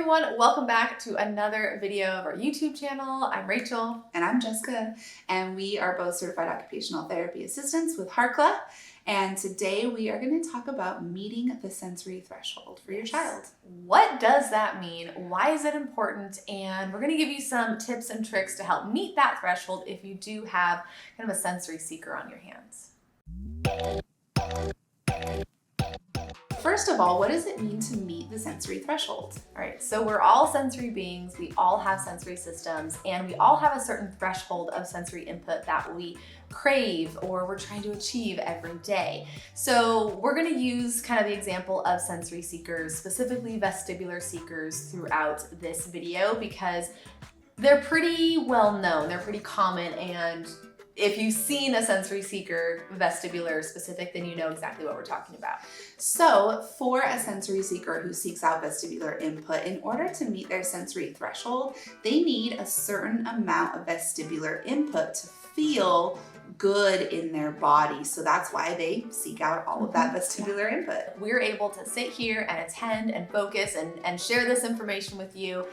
everyone, welcome back to another video of our YouTube channel. I'm Rachel. And I'm Jessica, and we are both certified occupational therapy assistants with Harkla. And today we are going to talk about meeting the sensory threshold for your child. What does that mean? Why is it important? And we're going to give you some tips and tricks to help meet that threshold if you do have kind of a sensory seeker on your hands. First of all, what does it mean to meet the sensory threshold? All right, so we're all sensory beings, we all have sensory systems, and we all have a certain threshold of sensory input that we crave or we're trying to achieve every day. So we're gonna use kind of the example of sensory seekers, specifically vestibular seekers, throughout this video because they're pretty well known, they're pretty common, and if you've seen a sensory seeker, vestibular specific, then you know exactly what we're talking about. So for a sensory seeker who seeks out vestibular input, in order to meet their sensory threshold, they need a certain amount of vestibular input to feel good in their body. So that's why they seek out all of that vestibular input. We're able to sit here and attend and focus and share this information with you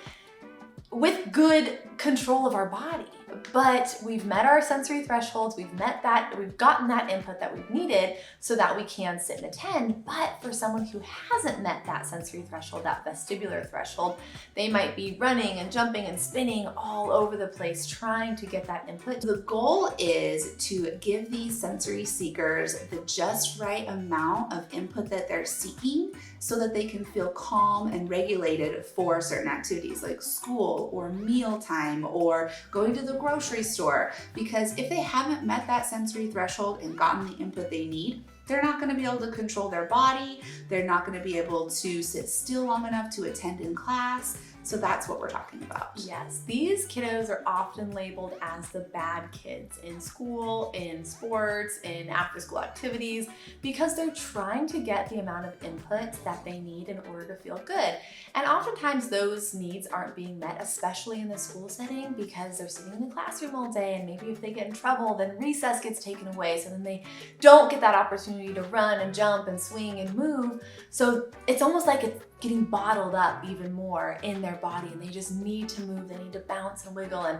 with good control of our body. But we've met our sensory thresholds, we've gotten that input that we've needed so that we can sit and attend. But for someone who hasn't met that sensory threshold, that vestibular threshold, they might be running and jumping and spinning all over the place trying to get that input. The goal is to give these sensory seekers the just right amount of input that they're seeking so that they can feel calm and regulated for certain activities like school or mealtime or going to the grocery store. Because if they haven't met that sensory threshold and gotten the input they need, they're not going to be able to control their body. They're not going to be able to sit still long enough to attend in class. So that's what we're talking about. Yes, these kiddos are often labeled as the bad kids in school, in sports, in after-school activities, because they're trying to get the amount of input that they need in order to feel good. And oftentimes those needs aren't being met, especially in the school setting, because they're sitting in the classroom all day, and maybe if they get in trouble, then recess gets taken away, so then they don't get that opportunity to run and jump and swing and move. So it's almost like it's getting bottled up even more in their body, and they just need to move, they need to bounce and wiggle, and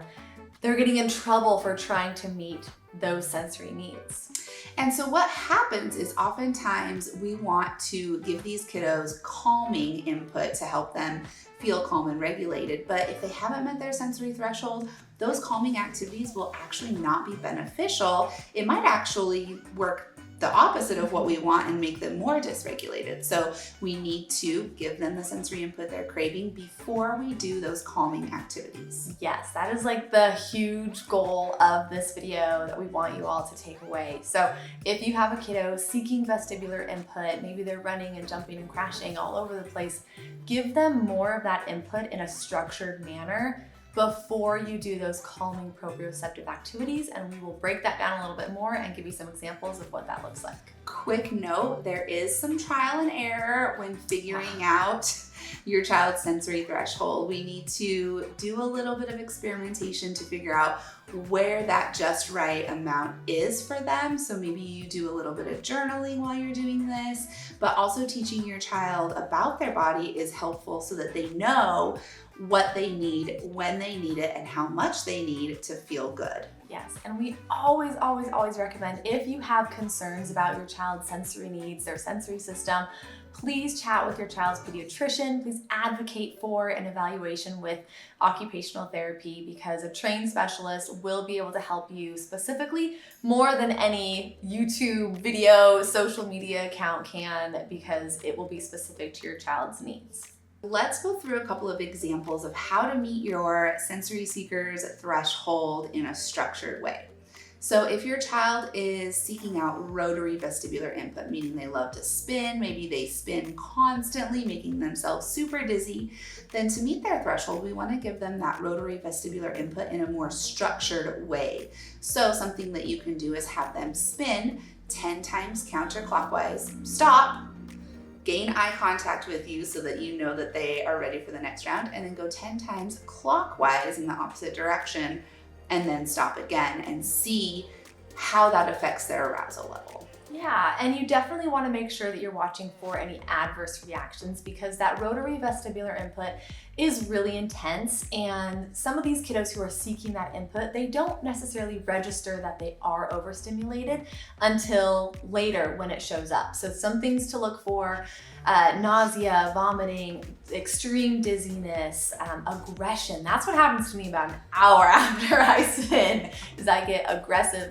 they're getting in trouble for trying to meet those sensory needs. And so what happens is oftentimes we want to give these kiddos calming input to help them feel calm and regulated, but if they haven't met their sensory threshold, those calming activities will actually not be beneficial. It might actually work the opposite of what we want and make them more dysregulated. So we need to give them the sensory input they're craving before we do those calming activities. Yes, that is like the huge goal of this video that we want you all to take away. So if you have a kiddo seeking vestibular input, maybe they're running and jumping and crashing all over the place, give them more of that input in a structured manner before you do those calming proprioceptive activities, and we will break that down a little bit more and give you some examples of what that looks like. Quick note, there is some trial and error when figuring out your child's sensory threshold. We need to do a little bit of experimentation to figure out where that just right amount is for them. So maybe you do a little bit of journaling while you're doing this, but also teaching your child about their body is helpful so that they know what they need, when they need it, and how much they need to feel good. Yes, and we always recommend, if you have concerns about your child's sensory needs, their sensory system, please chat with your child's pediatrician. Please advocate for an evaluation with occupational therapy, because a trained specialist will be able to help you specifically more than any YouTube video, social media account can, because it will be specific to your child's needs. Let's go through a couple of examples of how to meet your sensory seeker's threshold in a structured way. So if your child is seeking out rotary vestibular input, meaning they love to spin, maybe they spin constantly, making themselves super dizzy, then to meet their threshold, we want to give them that rotary vestibular input in a more structured way. So something that you can do is have them spin 10 times counterclockwise, stop, gain eye contact with you so that you know that they are ready for the next round, and then go 10 times clockwise in the opposite direction, and then stop again and see how that affects their arousal level. Yeah, and you definitely want to make sure that you're watching for any adverse reactions, because that rotary vestibular input is really intense, and some of these kiddos who are seeking that input, they don't necessarily register that they are overstimulated until later when it shows up. So some things to look for: nausea, vomiting, extreme dizziness, aggression. That's what happens to me about an hour after I spin, is I get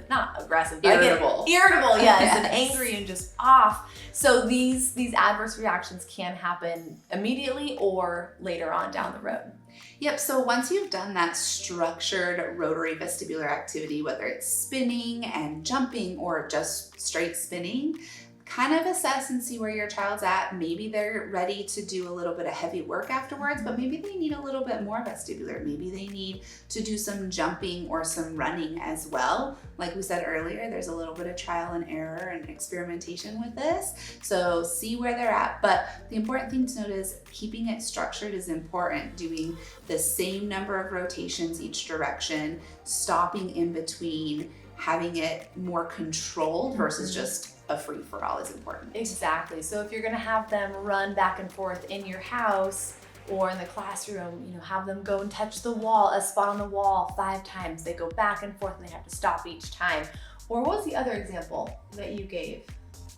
not aggressive, but Irritable. I get irritable, yes, Yes. and angry and just off. So these adverse reactions can happen immediately or later on down the road. Yep, so once you've done that structured rotary vestibular activity, whether it's spinning and jumping or just straight spinning, kind of assess and see where your child's at. Maybe they're ready to do a little bit of heavy work afterwards, but maybe they need a little bit more vestibular. Maybe they need to do some jumping or some running as well. Like we said earlier, there's a little bit of trial and error and experimentation with this. So see where they're at. But the important thing to note is keeping it structured is important. Doing the same number of rotations each direction, stopping in between, having it more controlled versus just a free-for-all is important. Exactly. So if you're going to have them run back and forth in your house or in the classroom, have them go and touch the wall, a spot on the wall 5 times. They go back and forth and they have to stop each time. Or what was the other example that you gave?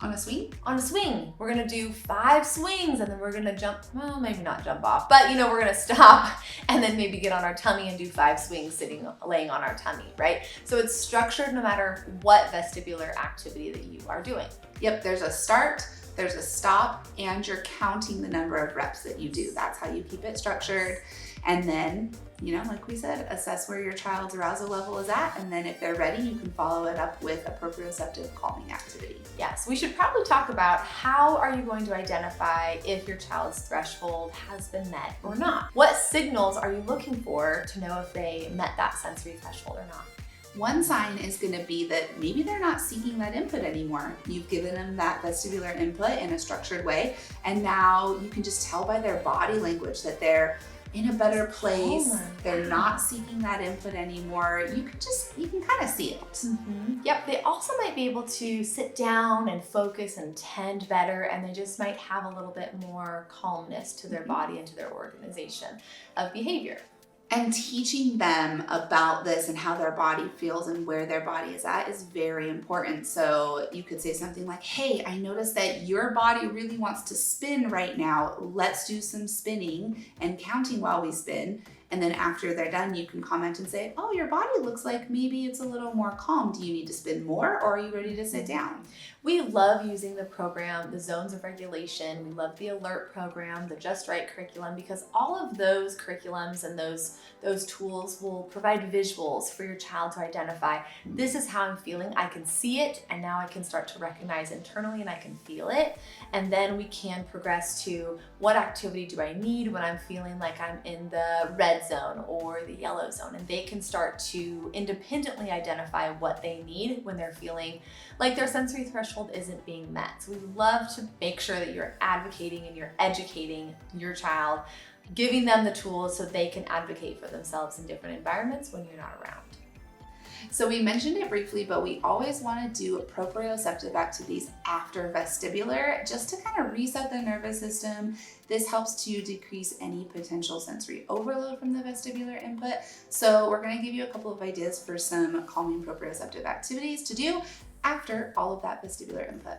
On a swing? On a swing. We're gonna do 5 swings and then we're gonna jump, well, maybe not jump off, but we're gonna stop and then maybe get on our tummy and do 5 swings laying on our tummy, right? So it's structured no matter what vestibular activity that you are doing. Yep, there's a start, there's a stop, and you're counting the number of reps that you do. That's how you keep it structured. And then, like we said, assess where your child's arousal level is at, and then if they're ready, you can follow it up with a proprioceptive calming activity. Yes, we should probably talk about how are you going to identify if your child's threshold has been met or not. What signals are you looking for to know if they met that sensory threshold or not? One sign is going to be that maybe they're not seeking that input anymore. You've given them that vestibular input in a structured way, and now you can just tell by their body language that they're in a better place. They're not seeking that input anymore. You can kind of see it. Mm-hmm. Yep, they also might be able to sit down and focus and tend better, and they just might have a little bit more calmness to their body and to their organization of behavior. And teaching them about this and how their body feels and where their body is at is very important. So you could say something like, hey, I noticed that your body really wants to spin right now. Let's do some spinning and counting while we spin. And then after they're done, you can comment and say, oh, your body looks like maybe it's a little more calm. Do you need to spin more, or are you ready to sit down? We love using the program, the zones of regulation. We love the alert program, the Just Right curriculum, because all of those curriculums and those tools will provide visuals for your child to identify, this is how I'm feeling. I can see it, and now I can start to recognize internally and I can feel it. And then we can progress to what activity do I need when I'm feeling like I'm in the red zone or the yellow zone. And they can start to independently identify what they need when they're feeling like their sensory threshold isn't being met. So we love to make sure that you're advocating and you're educating your child, giving them the tools so they can advocate for themselves in different environments when you're not around. So we mentioned it briefly, but we always want to do proprioceptive activities after vestibular just to kind of reset the nervous system. This helps to decrease any potential sensory overload from the vestibular input. So we're going to give you a couple of ideas for some calming proprioceptive activities to do after all of that vestibular input.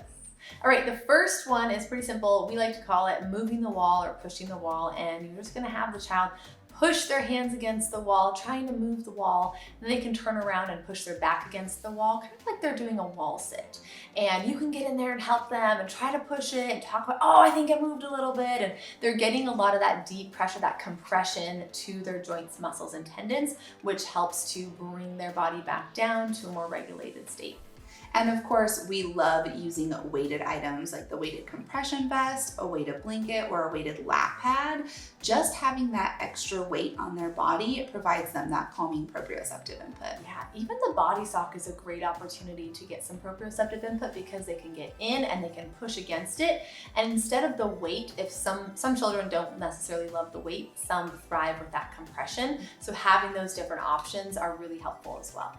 All right, the first one is pretty simple. We like to call it moving the wall or pushing the wall, and you're just gonna have the child push their hands against the wall, trying to move the wall, and they can turn around and push their back against the wall, kind of like they're doing a wall sit. And you can get in there and help them and try to push it and talk about, oh, I think it moved a little bit, and they're getting a lot of that deep pressure, that compression to their joints, muscles, and tendons, which helps to bring their body back down to a more regulated state. And of course, we love using weighted items like the weighted compression vest, a weighted blanket, or a weighted lap pad. Just having that extra weight on their body provides them that calming proprioceptive input. Yeah, even the body sock is a great opportunity to get some proprioceptive input because they can get in and they can push against it. And instead of the weight, if some children don't necessarily love the weight, some thrive with that compression. So having those different options are really helpful as well.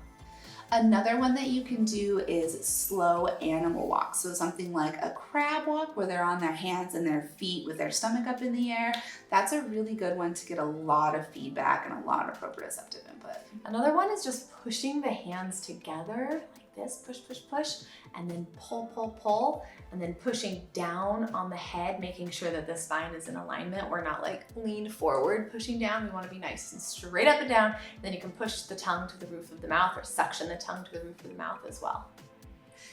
Another one that you can do is slow animal walks. So something like a crab walk where they're on their hands and their feet with their stomach up in the air. That's a really good one to get a lot of feedback and a lot of proprioceptive input. Another one is just pushing the hands together like this, push, push, push, and then pull, pull, pull, and then pushing down on the head, making sure that the spine is in alignment. We're not like leaned forward, pushing down. We want to be nice and straight up and down. And then you can push the tongue to the roof of the mouth or suction the tongue to the roof of the mouth as well.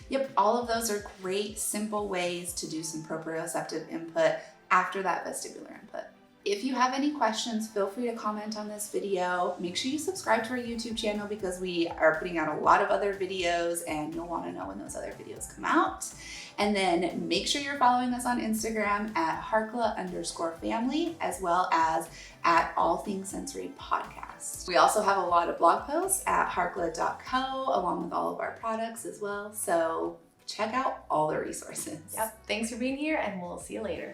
Yep, all of those are great, simple ways to do some proprioceptive input after that vestibular input. If you have any questions, feel free to comment on this video. Make sure you subscribe to our YouTube channel because we are putting out a lot of other videos and you'll want to know when those other videos come out. And then make sure you're following us on Instagram at Harkla_family, as well as at All Things Sensory Podcast. We also have a lot of blog posts at harkla.co along with all of our products as well. So check out all the resources. Yep, thanks for being here and we'll see you later.